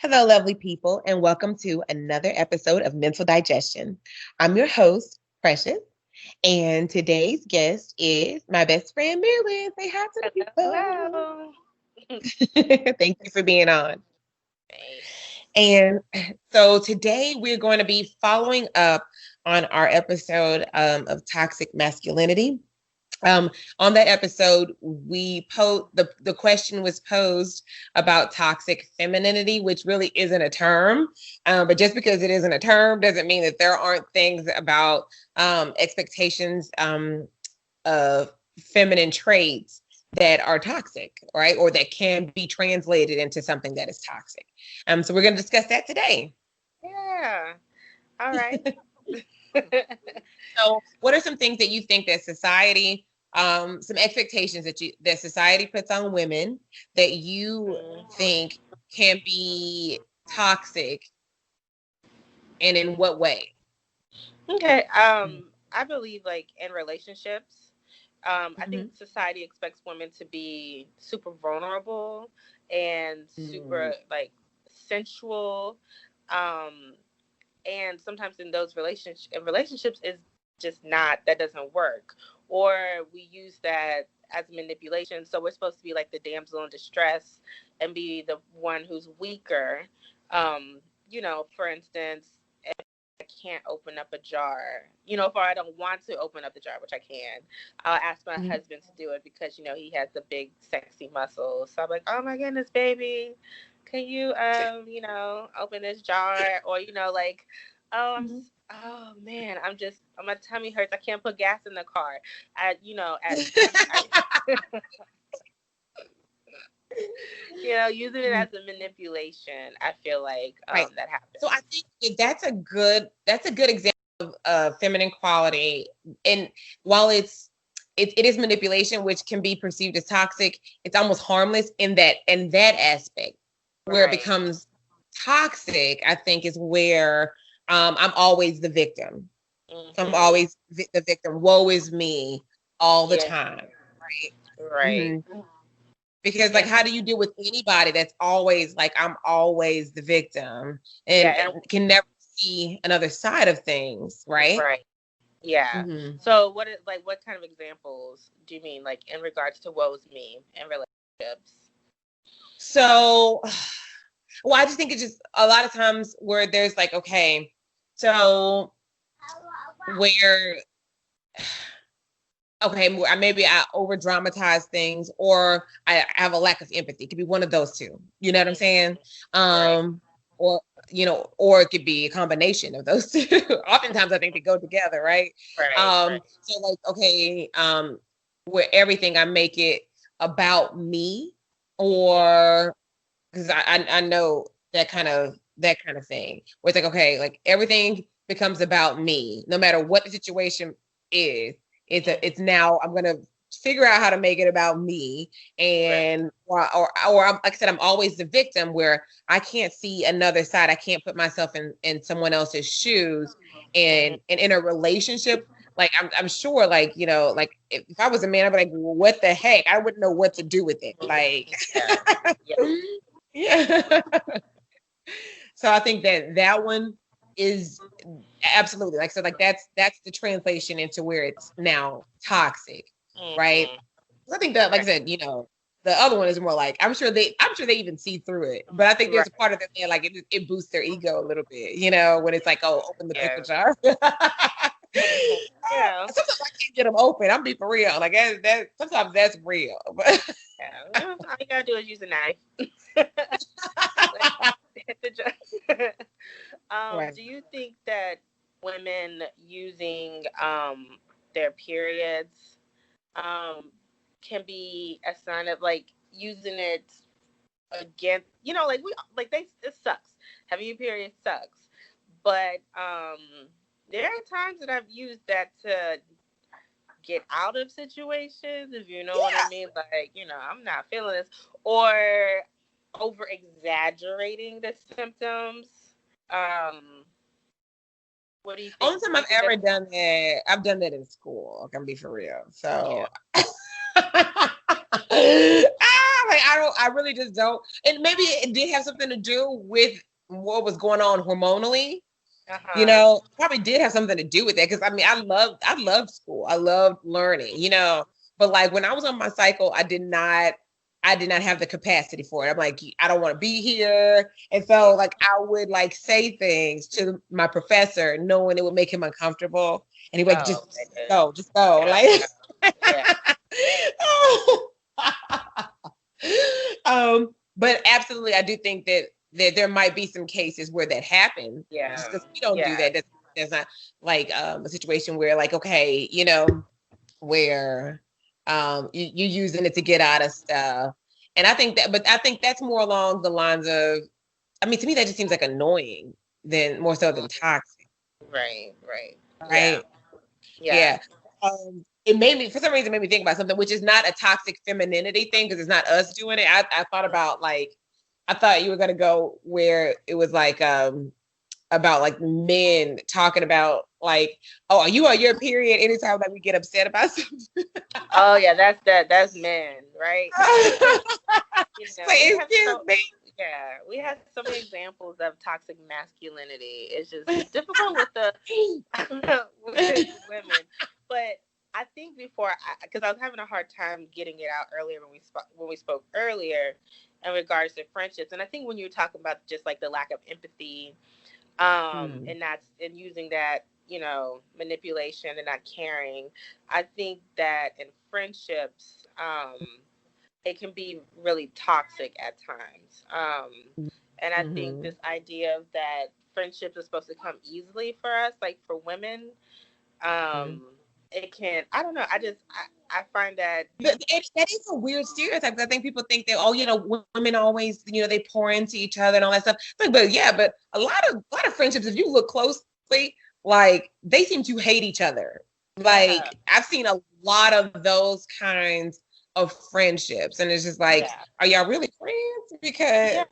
Hello, lovely people, and welcome to another episode of Mental Digestion. I'm your host, Precious, and today's guest is my best friend, Marilyn. Say hi to the Hello. people. Thank you for being on. Right. And so today we're going to be following up on our episode of toxic masculinity. Um, on that episode, the question was posed about toxic femininity, which really isn't a term. But just because it isn't a term doesn't mean that there aren't things about expectations of feminine traits that are toxic, right? Or that can be translated into something that is toxic. So we're going to discuss that today. Yeah. All right. So, what are some things that you think that society, some expectations that society puts on women that you think can be toxic, and in what way? Okay. I believe like in relationships, I think Mm-hmm. society expects women to be super vulnerable and super like sensual. Um, and sometimes in those relationships is just not, that doesn't work, or we use that as manipulation, so we're supposed to be like the damsel in distress and be the one who's weaker. For instance, I can't open up a jar, if I don't want to open up the jar, which I can, I'll ask my Mm-hmm. husband to do it because he has the big sexy muscles. So I'm like, oh my goodness, baby, can you open this jar? Or like, oh, oh man, my tummy hurts, I can't put gas in the car. Using it as a manipulation, I feel like Right. that So I happens. think that's a good example of feminine quality. And while it is manipulation, which can be perceived as toxic, it's almost harmless in that aspect. Where it Right. becomes toxic, I think, is where I'm always the victim. So I'm Hmm. always the victim. Woe is me all the Yeah. time, right? Right. hmm Because like, And how do you deal with anybody that's always like, I'm always the victim and yeah, and can never see another side of things, right? right. Yeah. hmm So what kind of examples do you mean, like in regards to woes me in relationships? So, well, I just think it's just a lot of times where there's like, okay, so where okay, maybe I over dramatize things, or I have a lack of empathy. It could be one of those two. You know what I'm Mhm. saying? Right. Or or it could be a combination of those two. Oftentimes, I think they go together, right? Right. Right. So like, okay, where everything I make it about me, Hmm. or because I know that kind of thing, where it's like, okay, like everything becomes about me, no matter what the situation is. It's now I'm gonna figure out how to make it about me, Right. and like I said, I'm always the victim where I can't see another side. I can't put myself in someone else's shoes, Hmm. and in a relationship. Like I'm sure, like like if I was a man, I'd be like, well, what the heck? I wouldn't know what to do with it. Like, Yeah. Yeah. yeah. So I think that one is absolutely, like, so like that's the translation into where it's now toxic, right? Hmm. I think that, like I Right. said, the other one is more like, I'm sure they even see through it, but I think there's a Right. part of them there, like it boosts their ego a little bit, when it's like, oh, open the pickle Yeah. jar. Hmm. Yeah. Sometimes I can't get them open. I'm be for real. Like that sometimes that's real. But Yeah. Well, all you gotta do is use a knife. Like, hit the jar. right. Do you think that women using their periods um can be a sign of like using it against, like we like they it sucks. Having your period sucks. But there are times that I've used that to get out of situations, if you know what I Yeah. mean. Like, I'm not feeling this, or over exaggerating the symptoms. Um, what do you think? Only time Do you I've think ever that's done that, I've done that in school. I can be for real. yeah? So, like, I I really just don't. And maybe it did have something to do with what was going on hormonally. Probably did have something to do with that. Because I mean, I loved school. I loved learning, But like when I was on my cycle, I did not have the capacity for it. I'm like, I don't want to be here. And so like I would like say things to my professor knowing it would make him uncomfortable. And he would like, just go. Yeah. Like Yeah. But absolutely I do think that there might be some cases where that happens. Yeah. Just because we don't do that, that's not like a situation where like, okay, where you're using it to get out of stuff. And I think that's more along the lines of, I mean, to me that just seems like annoying than more so than toxic. Right. Yeah. It made me, for some reason, made me think about something which is not a toxic femininity thing because it's not us doing it. I thought about like, I thought you were gonna go where it was like about like men talking about like, oh, are you on your period anytime like we get upset about something? Oh yeah, that's men, right? We have so many examples of toxic masculinity. It's just difficult with the with women. But I think because I was having a hard time getting it out earlier when we spoke earlier in regards to friendships, and I think when you were talking about just like the lack of empathy, and using that, manipulation and not caring, I think that in friendships, it can be really toxic at times. And I think this idea of that friendships are supposed to come easily for us, like for women, it can, I don't know. I find that that is a weird stereotype. I think people think that, women always, they pour into each other and all that stuff. But a lot of friendships, if you look closely, like they seem to hate each other. Like I've seen a lot of those kinds of friendships, and it's just like, are y'all really friends? Because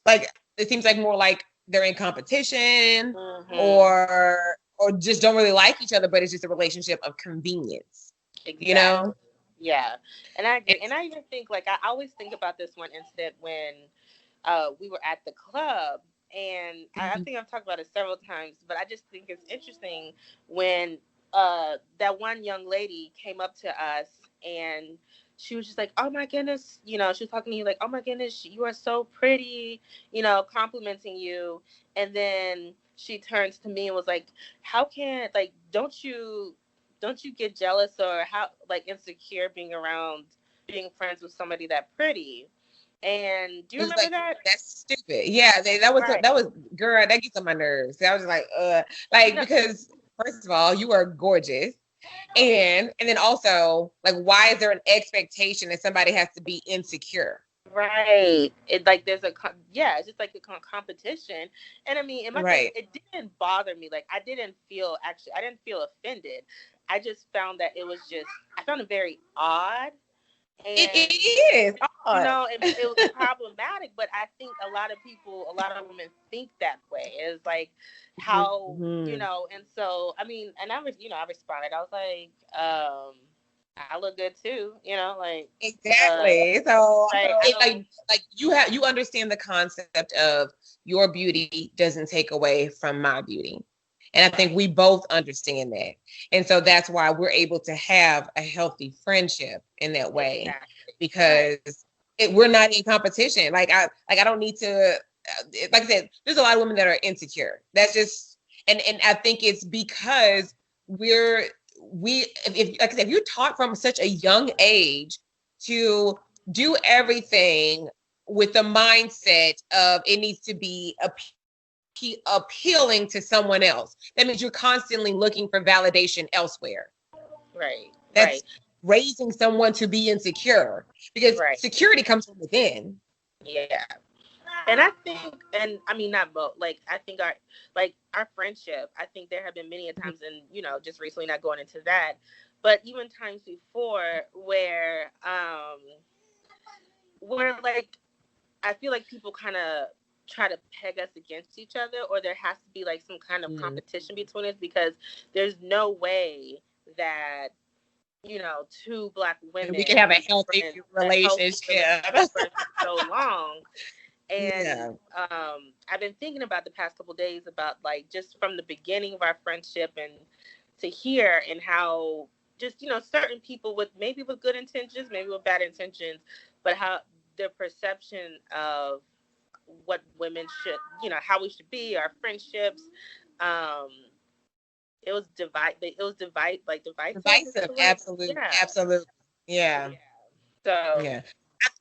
like it seems like more like they're in competition or just don't really like each other, but it's just a relationship of convenience. Exactly. Yeah. And I agree. And I even think, like, I always think about this one incident when we were at the club, and I think I've talked about it several times, but I just think it's interesting when that one young lady came up to us and she was just like, oh my goodness, she was talking to you like, oh my goodness, you are so pretty, complimenting you. And then she turns to me and was like, how can, like, don't you get jealous or how, like, insecure being friends with somebody that pretty? And do you remember that? That's stupid. Yeah, that was girl, that gets on my nerves. I was like, because first of all, you are gorgeous. And then also, like, why is there an expectation that somebody has to be insecure? Right. It like there's it's just like a competition. And I mean, it didn't bother me. Like I didn't feel offended. I just found that I found it very odd. And it is odd. It was problematic, but I think a lot of women think that way. It's like how, and so, I mean, and I responded. I was like, I look good too, like exactly. You understand the concept of your beauty doesn't take away from my beauty. And I think we both understand that. And so that's why we're able to have a healthy friendship in that way, because we're not in competition. Like I don't need to, like I said, there's a lot of women that are insecure. That's just, and I think it's because if like I said, if you're taught from such a young age to do everything with the mindset of it needs to be appealing to someone else, that means you're constantly looking for validation elsewhere. That's raising someone to be insecure, because security comes from within. Yeah. And I think, and I mean, not both, like, I think our friendship, I think there have been many a times, and, just recently, not going into that, but even times before where like, I feel like people kind of try to peg us against each other, or there has to be like some kind of competition between us, because there's no way that you know, two Black women we can have a be healthy friends, a healthy relationship. relationship for so long. And Yeah. I've been thinking about the past couple of days about like just from the beginning of our friendship and to here, and how just, you know, certain people with maybe with good intentions, maybe with bad intentions, but how their perception of what women should, you know, how we should be, our friendships, um, divisive. Is that Divisive. the word? Absolutely. Yeah. Absolutely. Yeah. Yeah. So Yeah.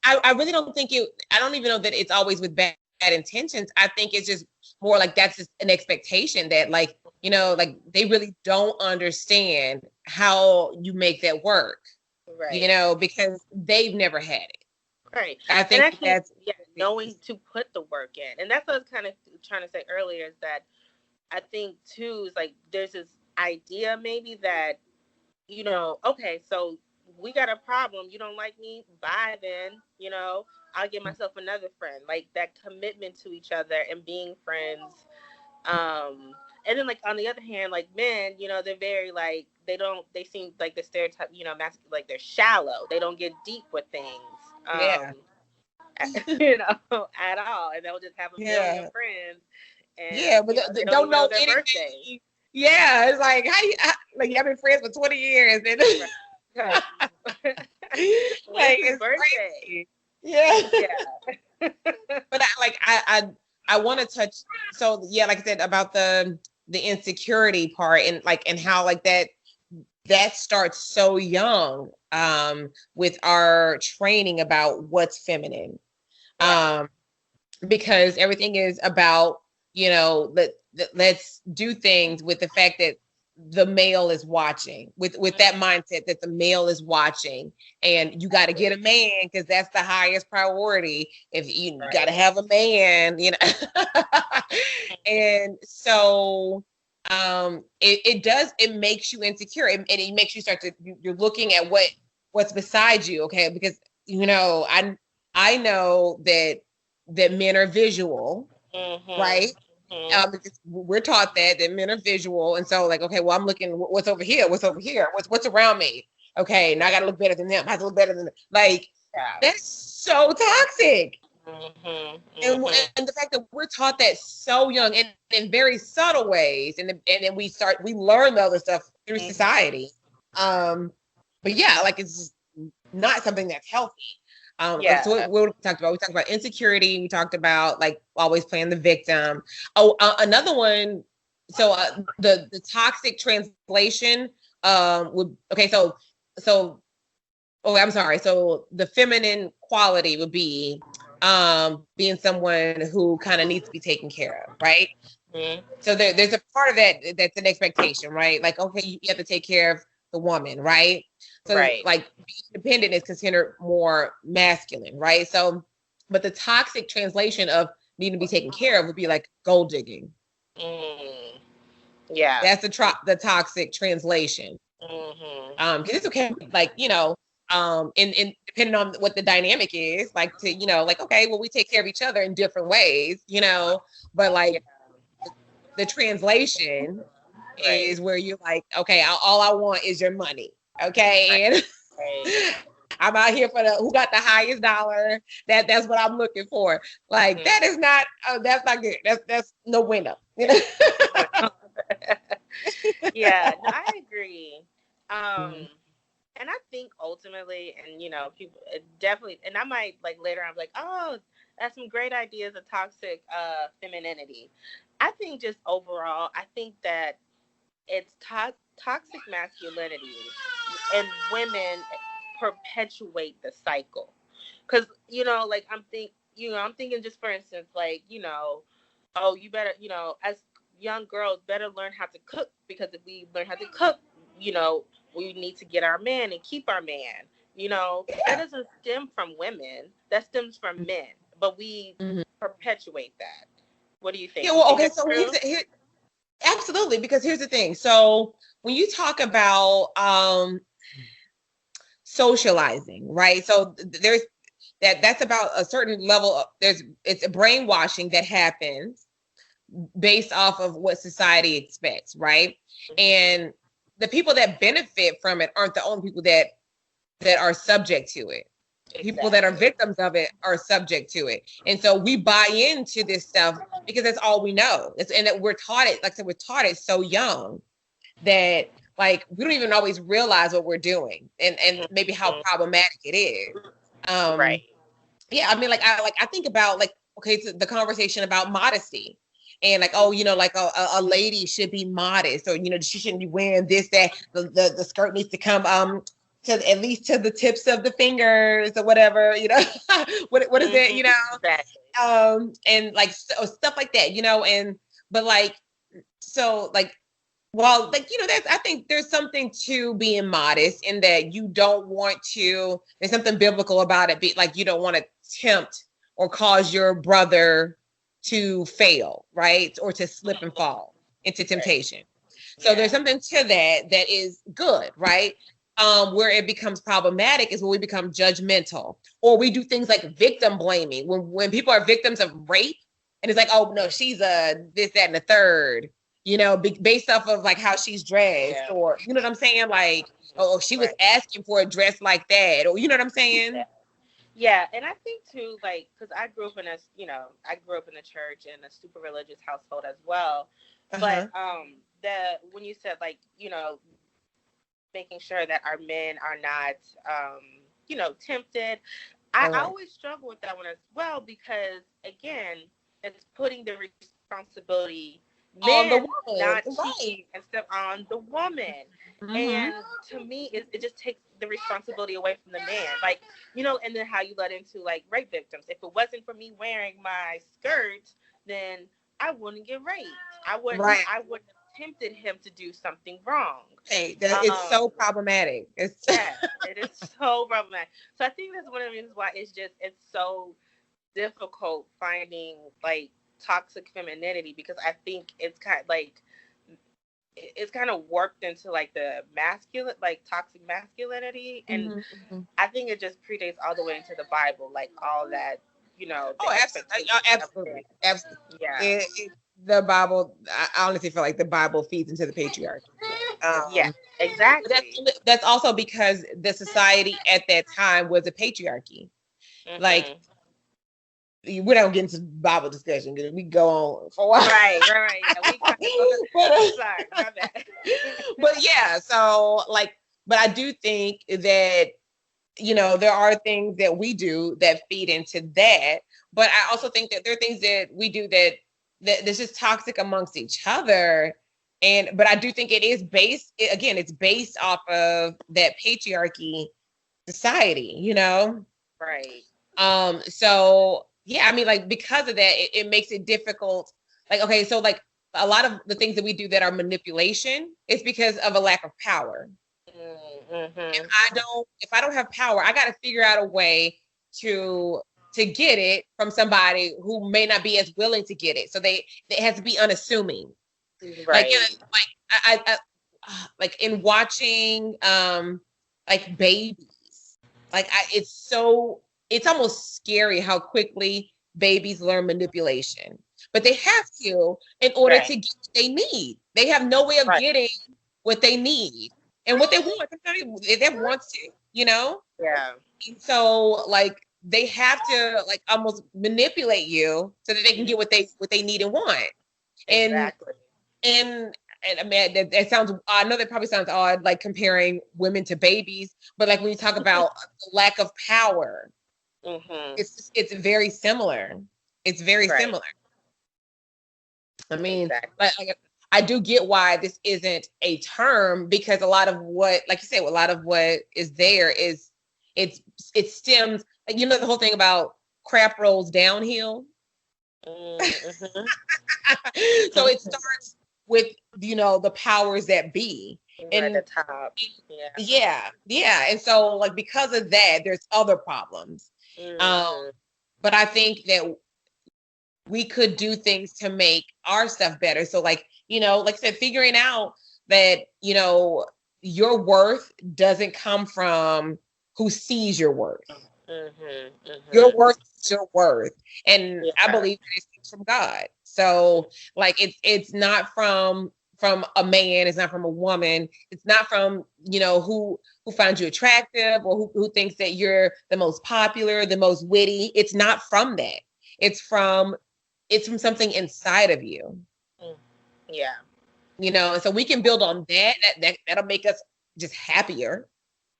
I really don't think I don't even know that it's always with bad intentions. I think it's just more like that's just an expectation that, like, you know, like they really don't understand how you make that work, you right. know, because they've never had it. Right. I And think I think, that's yeah, what it knowing is. to put the work in. And that's what I was kind of trying to say earlier, is that I think too is like there's this idea maybe that, you know, okay, so we got a problem. You don't like me? Bye then. You know, I'll get myself another friend. Like that commitment to each other and being friends. And then like on the other hand, like men, you know, they're very like they seem like the stereotype, you know, like they're shallow. They don't get deep with things. Yeah. You know, at all. And they'll just have a million Yeah. friends, and Yeah, but you know, they don't don't even know know their birthday. anything. Yeah, it's like like y'all been friends for 20 years and Right. Right. When's like his it's birthday? crazy. Yeah. Yeah. But I want to touch, so yeah, like I said about the insecurity part, and like and how like that starts so young with our training about what's feminine. Right. Um because everything is about, you know, let's do things with the fact that the male is watching, with that mindset that the male is watching, and you got to get a man because that's the highest priority. If you got to Right. have a man, you know. And so it makes you insecure, and it makes you start to, you're looking at what's beside you, okay, because you know I know that men are visual, Mm-hmm. right? Mm-hmm. Because we're taught that men are visual, and so like, okay, well, I'm looking what's over here, what's around me. Okay, now I got to look better than them. I have to look better than them. Like Yeah. that's so toxic, Mm-hmm. and Mm-hmm. and the fact that we're taught that so young and in very subtle ways, and then we learn the other stuff through society. Um, but yeah, like it's just not something that's healthy. Like so Yeah. what we talked about? We talked about insecurity. We talked about like always playing the victim. Oh, another one. So the toxic translation would, okay. So oh, I'm sorry. So the feminine quality would be being someone who kind of needs to be taken care of, right? Mm-hmm. So there's a part of that that's an expectation, right? Like, okay, you have to take care of the woman, right? So Right. like being independent is considered more masculine, right? So, but the toxic translation of needing to be taken care of would be like gold digging. Mm. Yeah. That's the toxic translation. Mm-hmm. Because it's okay, like, you know, in depending on what the dynamic is, like to, you know, like, okay, well, we take care of each other in different ways, you know, but Yeah. like the translation Right. is where you're like, okay, all I want is your money. Right. Okay. And Right. I'm out here for the who got the highest dollar. That's what I'm looking for. Like Mm-hmm. that is not that's not good. That's no winner. You know? Yeah. No, I agree. And I think ultimately, and you know, people definitely, and I might like later I'm like, oh, that's some great ideas of toxic femininity. I think just overall, I think that it's toxic masculinity and women perpetuate the cycle. Because, you know, like I'm thinking just for instance, like, you know, oh, you better, you know, as young girls better learn how to cook, because if we learn how to cook, you know, we need to get our man and keep our man. You know, that Yeah. doesn't stem from women, that stems from men, but we Mhm. perpetuate that. What do you think? Yeah. Do you Well, think okay. that's So true? absolutely, because here's the thing. So when you talk about socializing, right? So there's that's about a certain level of it's a brainwashing that happens based off of what society expects, right? And the people that benefit from it aren't the only people that are subject to it. Exactly. People that are victims of it are subject to it. And so we buy into this stuff because that's all we know. And that we're taught it, like I said, we're taught it so young that like we don't even always realize what we're doing and maybe how problematic it is. Right. Yeah, I mean, I think about like, okay, so the conversation about modesty. And like, oh, you know, like a lady should be modest, or, you know, she shouldn't be wearing this, that the skirt needs to come to at least to the tips of the fingers or whatever, you know. what is it, you know? Exactly. And like stuff like that, you know, and but like so like well, like, you know, that's, I think there's something to being modest in that you don't want to, there's something biblical about it, be like you don't want to tempt or cause your brother to fail, right? Or to slip and fall into temptation. Right. So there's something to that is good, right? Where it becomes problematic is when we become judgmental, or we do things like victim blaming. When people are victims of rape, and it's like, oh no, she's a this, that, and the third, you know, based off of like how she's dressed, or you know what I'm saying, like, oh, she was asking for a dress like that, or you know what I'm saying. Yeah, and I think too, like, because I grew up in a church in a super religious household as well. But when you said, like, you know, making sure that our men are not, you know, tempted, I always struggle with that one as well, because again, it's putting the responsibility on the woman, not cheating and stuff on the woman. And to me, it just takes the responsibility away from the man. Like, you know, and then how you led into like rape victims. If it wasn't for me wearing my skirt, then I wouldn't get raped. I wouldn't have tempted him to do something wrong. Hey, it's so problematic. It is so problematic. So I think that's one of the reasons why it's so difficult finding like toxic femininity, because I think it's kind of warped into like the masculine, like toxic masculinity, and I think it just predates all the way into the Bible, like all that, you know. Absolutely. Yeah. The Bible, I honestly feel like the Bible feeds into the patriarchy. Yeah, exactly. That's also because the society at that time was a patriarchy. Like, we don't get into Bible discussion because we go on for a while. Right. Yeah, sorry, my bad. But yeah, so like, but I do think that, you know, there are things that we do that feed into that. But I also think that there are things that we do that's just toxic amongst each other. But I do think it is it's based off of that patriarchy society, you know? Right. So yeah, I mean, like, because of that, it makes it difficult. Like, okay, so like a lot of the things that we do that are manipulation is because of a lack of power. If I don't have power, I got to figure out a way to get it from somebody who may not be as willing to get it. So it has to be unassuming. Right. I like in watching like babies, like it's almost scary how quickly babies learn manipulation, but they have to in order to get what they need. They have no way of getting what they need and what they want. They want to, you know? Yeah. And so like they have to like almost manipulate you so that they can get what they need and want. Exactly. And I mean, that sounds, I know that probably sounds odd, like comparing women to babies, but like when you talk about lack of power, it's very similar. It's very similar. I mean, like I do get why this isn't a term, because a lot of what, like you said, a lot of what is there is it stems, like, you know, the whole thing about crap rolls downhill. So it starts with, you know, the powers that be, and at the top. Yeah. And so like because of that, there's other problems. But I think that we could do things to make our stuff better. So like, you know, like I said, figuring out that, you know, your worth doesn't come from who sees your worth. Your worth is your worth. And I believe that it comes from God. So like it's not from from a man, it's not from a woman, it's not from, who finds you attractive, or who thinks that you're the most popular, the most witty. It's not from that. It's from something inside of you. Yeah. And so we can build on that'll make us just happier.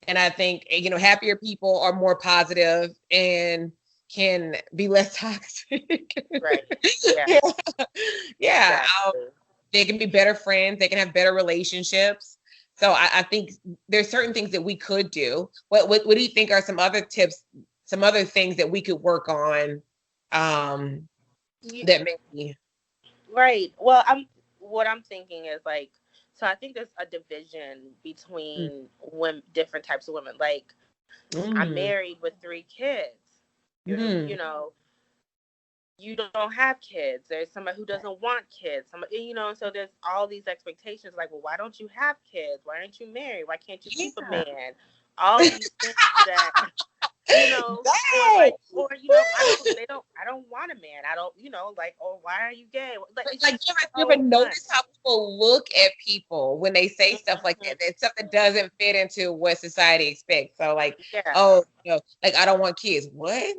And I think, happier people are more positive and can be less toxic. Right. Yeah. Yeah. Exactly. They can be better friends. They can have better relationships. So I think there's certain things that we could do. What do you think are some other tips, some other things that we could work on, that maybe? Right. Well, what I'm thinking is like, so I think there's a division between different types of women. Like, I'm married with 3 kids. You know, you don't have kids. There's somebody who doesn't want kids. Somebody, so there's all these expectations. Like, well, why don't you have kids? Why aren't you married? Why can't you keep a man? All these things that. I don't want a man. I don't, like, oh, why are you gay? Like, you ever notice how people look at people when they say stuff like that? That stuff that doesn't fit into what society expects. So, like, oh, like, I don't want kids. What?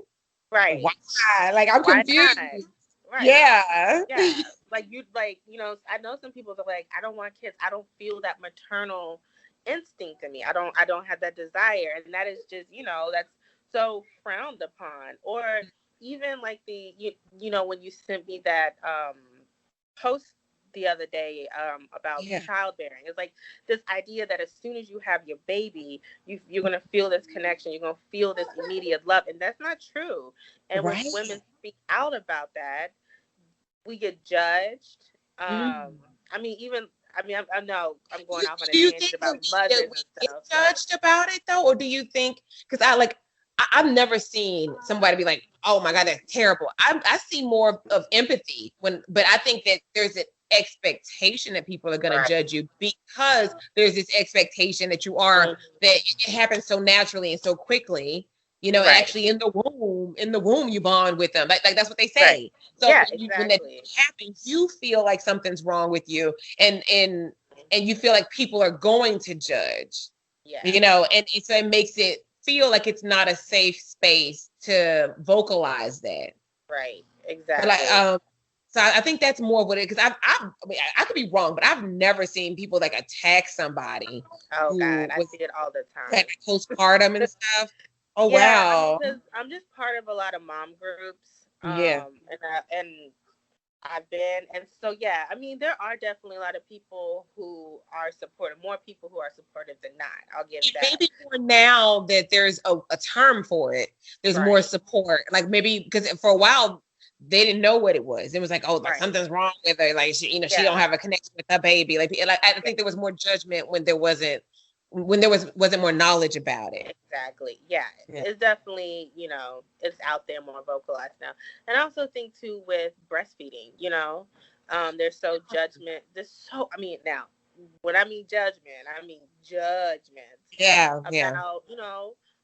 Right. Why? Like, I'm confused. Right. Yeah. Yeah. Like, I know some people are like, I don't want kids. I don't feel that maternal instinct in me. I don't have that desire. And that is just, that's so frowned upon. Or even like when you sent me that post the other day about childbearing, it's like this idea that as soon as you have your baby, you're going to feel this connection, you're going to feel this immediate love, and that's not true. And when women speak out about that, we get judged. I know I'm going off on a tangent about mothers and stuff. Judged about it though, or do you think? Because I've never seen somebody be like, "Oh my God, that's terrible." I see more of empathy but I think that there's an expectation that people are going to judge you, because there's this expectation that that it happens so naturally and so quickly. Actually in the womb, you bond with them. Like that's what they say. So when that happens, you feel like something's wrong with you, and you feel like people are going to judge. And so it makes it feel like it's not a safe space to vocalize that. Right. Exactly. So I think that's more what it, because I could be wrong, but I've never seen people like attack somebody. Oh God, I see it all the time. Like postpartum and stuff. Oh wow. Because I'm just part of a lot of mom groups. And I've been, and so there are definitely a lot of people who are supportive, more people who are supportive than not. I'll give that. Maybe more now that there's a term for it, there's more support. Like maybe because for a while they didn't know what it was. It was like, oh, like something's wrong with her. Like she don't have a connection with her baby. Like I think there was more judgment when there wasn't more knowledge about it. Exactly. Yeah. It's definitely, it's out there more vocalized now. And I also think too with breastfeeding, there's so judgment. Now when I mean judgment, I mean judgment. Yeah. About,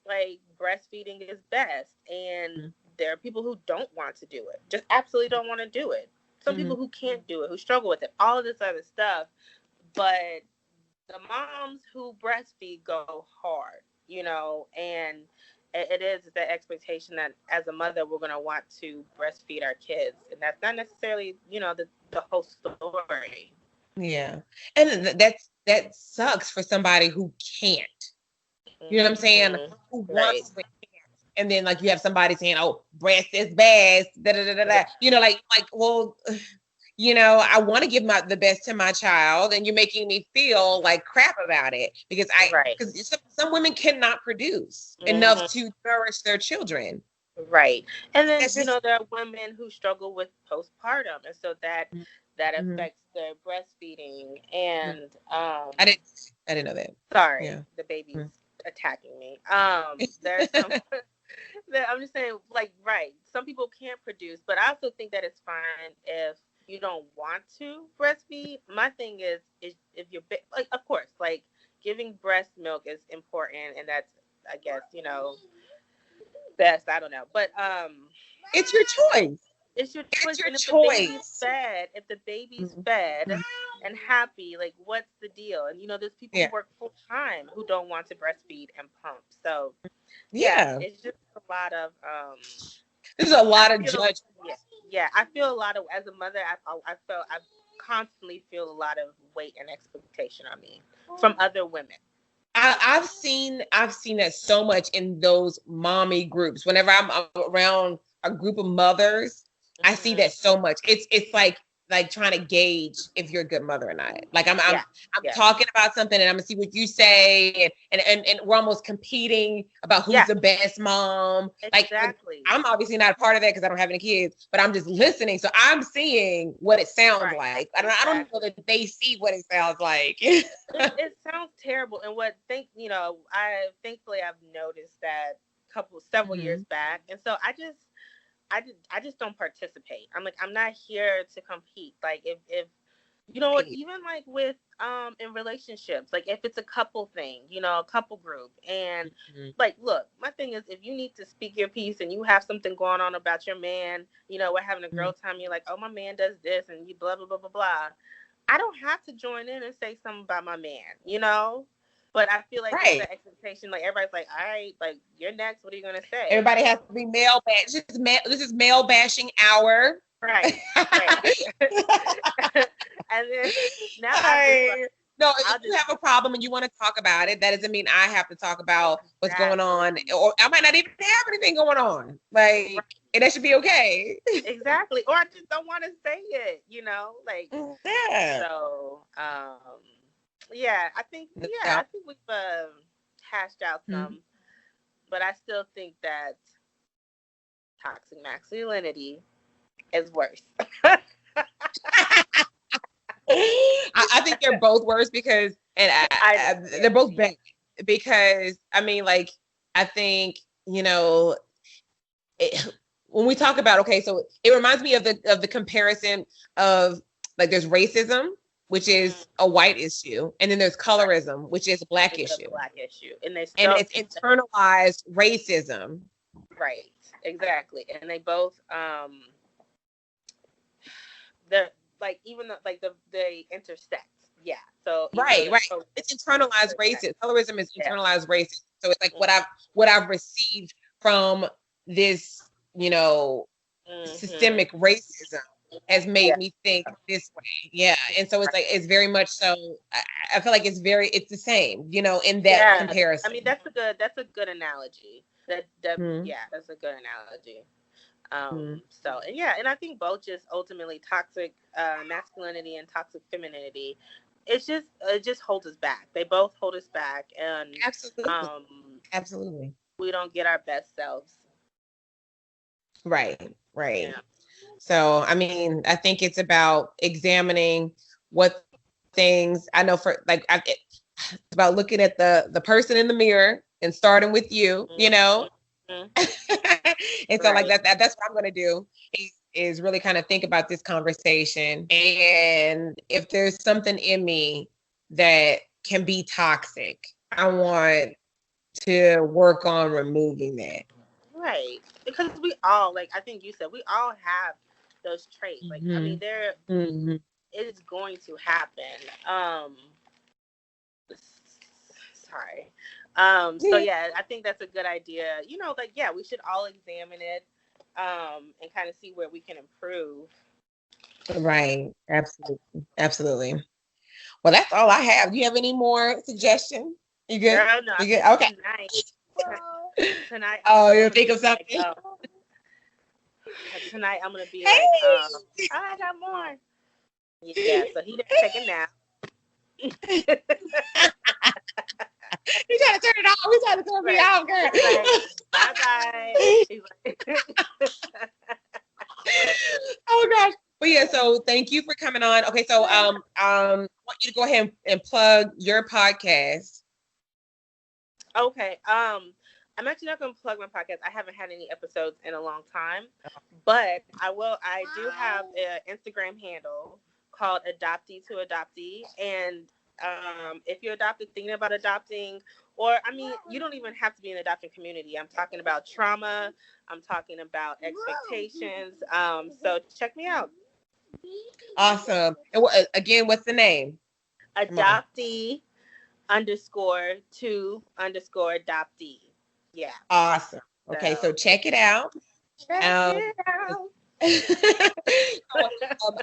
like breastfeeding is best. And there are people who don't want to do it. Just absolutely don't want to do it. Some people who can't do it, who struggle with it, all of this other stuff. But the moms who breastfeed go hard, and it is the expectation that as a mother, we're going to want to breastfeed our kids. And that's not necessarily, the whole story. Yeah. And that sucks for somebody who can't. You know what I'm saying? Who wants to, and then like you have somebody saying, "Oh, breast is best." Da, da, da, da, da. Well, I want to give the best to my child, and you're making me feel like crap about it because some women cannot produce enough to nourish their children. Right. And then there are women who struggle with postpartum, and so that affects their breastfeeding. And I didn't know that. Sorry, the baby's attacking me. There's some. I'm just saying, some people can't produce, but I also think that it's fine if you don't want to breastfeed. My thing is if you're of course, like giving breast milk is important, and that's, I guess, best. I don't know, but it's your choice. It's your choice. It's your and choice. If the baby's fed, and happy. Like, what's the deal? And there's people who Yeah. work full time who don't want to breastfeed and pump. So yeah, Yeah. it's just a lot of There's a I lot of feel judgment. yeah, I feel a lot of, as a mother, I constantly feel a lot of weight and expectation on me from other women. I've seen that so much in those mommy groups. Whenever I'm around a group of mothers, I see Mm-hmm. that so much. It's like trying to gauge if you're a good mother or not. Like Yeah, I'm yeah, talking about something and I'm gonna see what you say, and we're almost competing about who's yeah, the best mom. Like exactly. I'm obviously not a part of that because I don't have any kids, but I'm just listening, so I'm seeing what it sounds Right, like. I don't know exactly. that they see what it sounds like. It sounds terrible, and I thankfully I've noticed that several years Mhm. back, and so I just don't participate. I'm not here to compete. Like, if you know what, Right. even like with in relationships, like if it's a couple thing, a couple group, and Mhm. like, look, my thing is, if you need to speak your piece and you have something going on about your man, we're having a girl time, you're like, oh, my man does this, and you blah blah blah blah blah. I don't have to join in and say something about my man. But I feel like there's Right. that expectation, like everybody's like, all right, like, you're next, what are you gonna say? Everybody has to be male bash. This is male bashing hour. Right, right. And then now I'm just like, Hey. No, if I'll you just have a problem and you want to talk about it, that doesn't mean I have to talk about what's going on, exactly. or I might not even have anything going on. Like, Right, and that should be okay. exactly. Or I just don't want to say it, like, Yeah. so yeah, I No. think we've hashed out Mhm. some, but I still think that toxic masculinity is worse. I think they're both worse because, and I they're both bad because I mean, like, I think it, when we talk about, okay, so it reminds me of the comparison of, like, there's racism, which mm, is a white issue, and then there's right, colorism, which is a black it's a issue, black issue, and they and so it's internalized racism. right, exactly, and they both they're like, even though, like, they intersect. Yeah. So Right, either right. It's internalized racism. Colorism is yeah. internalized racism. So it's like Mm-hmm. what I've received from this, Mm-hmm. systemic racism has Yeah. made me think this way. Yeah. And so it's like it's very much so I feel like it's the same, in that Yeah. I comparison. mean, that's a good analogy. That Mm-hmm. yeah, that's a good analogy. Mm-hmm. So, and yeah, and I think both just ultimately toxic masculinity and toxic femininity. It just holds us back. They both hold us back, and Absolutely. um, Absolutely. we don't get our best selves. Right. Right. Yeah. So, I mean, I think it's about examining what things I know for, like, it's about looking at the person in the mirror and starting with you. Mm-hmm. And so, like, Right. that's what I'm going to do is really kind of think about this conversation. And if there's something in me that can be toxic, I want to work on removing that. Right. Because we all, like I think you said, we all have those traits. Like, I mean, Hmm. Hmm. it is going to happen. Sorry. So Yeah. yeah, I think that's a good idea. Like, yeah, we should all examine it, and kind of see where we can improve. Right. Absolutely. Absolutely. Well, that's all I have. Do you have any more suggestions? You good? Girl, no, I You good? think Okay. tonight Oh, I'm you gonna think be of like, something? tonight I'm gonna be like, Hey. I got more. Yeah, so he didn't take a nap. You trying to turn it off? You trying to turn me Right. off, girl? He's like, bye bye. He's like, Oh gosh. But yeah, so thank you for coming on. Okay, so I want you to go ahead and plug your podcast. okay. I'm actually not gonna plug my podcast. I haven't had any episodes in a long time, but I will. I do have an Instagram handle called Adoptee to Adoptee, and if you're adopted, thinking about adopting, or I mean, you don't even have to be in the adopting community. I'm talking about trauma. I'm talking about expectations. So check me out. Awesome. And again, what's the name? Come on. Adoptee _2 adoptee. Yeah. Awesome. Okay, so So check it out. check Um, it out. um,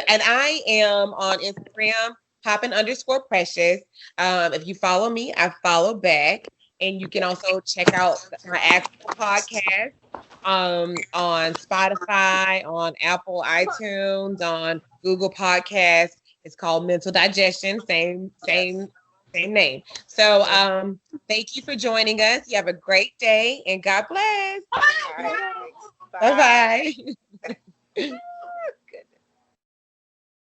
and I am on Instagram, poppin_precious. If you follow me, I follow back. And you can also check out my actual podcast on Spotify, on Apple iTunes, on Google Podcasts. It's called Mental Digestion, Yes. same name. So thank you for joining us. You have a great day and God bless. All right. Bye Bye. bye.